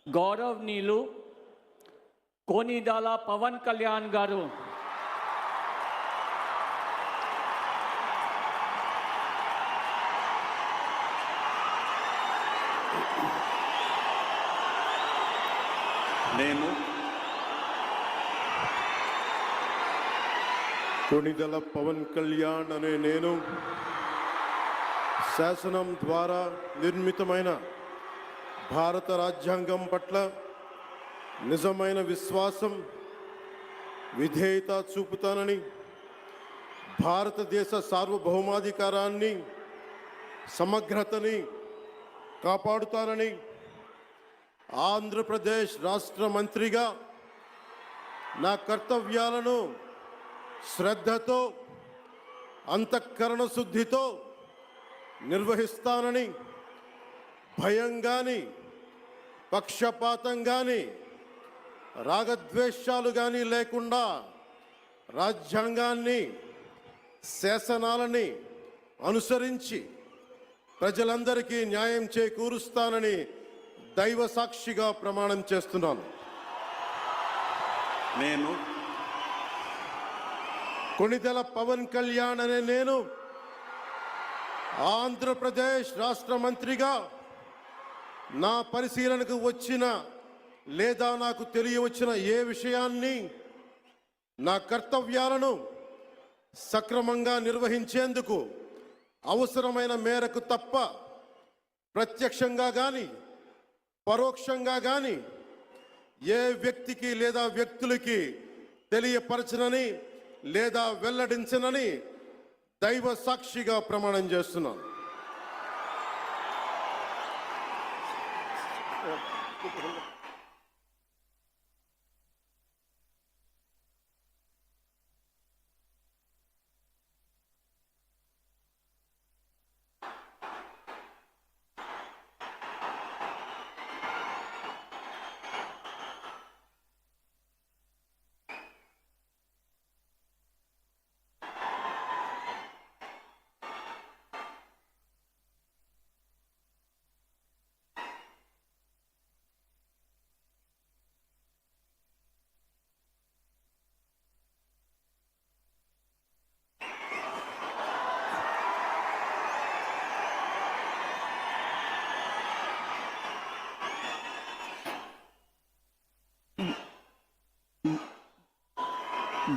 గౌరవనీయులు కోనిదాల పవన్ కళ్యాణ్ గారు నేను కోనిదల పవన్ కళ్యాణ్ అనే నేను శాసనం ద్వారా నిర్మితమైన భారత రాజ్యాంగం పట్ల నిజమైన విశ్వాసం విధేయత చూపుతానని, భారతదేశ సార్వభౌమాధికారాన్ని సమగ్రతని కాపాడుతానని, ఆంధ్రప్రదేశ్ రాష్ట్ర మంత్రిగా నా కర్తవ్యాలను శ్రద్ధతో అంతఃకరణ శుద్ధితో నిర్వహిస్తానని, భయం కానీ పక్షపాతం కానీ రాగద్వేషాలు కానీ లేకుండా రాజ్యాంగాన్ని శాసనాలని అనుసరించి ప్రజలందరికీ న్యాయం చేకూరుస్తానని దైవ సాక్షిగా ప్రమాణం చేస్తున్నాను. నేను కొణిదెల పవన్ కళ్యాణ్ అనే నేను ఆంధ్రప్రదేశ్ రాష్ట్ర మంత్రిగా నా పరిశీలనకు వచ్చిన లేదా నాకు తెలియవచ్చిన ఏ విషయాన్ని నా కర్తవ్యాలను సక్రమంగా నిర్వహించేందుకు అవసరమైన మేరకు తప్ప ప్రత్యక్షంగా కానీ పరోక్షంగా కానీ ఏ వ్యక్తికి లేదా వ్యక్తులకి తెలియపరచనని లేదా వెల్లడించనని దైవ సాక్షిగా ప్రమాణం చేస్తున్నాను.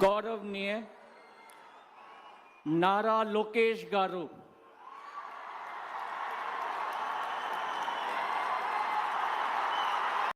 गौरवनीय नारा लोकेश गारू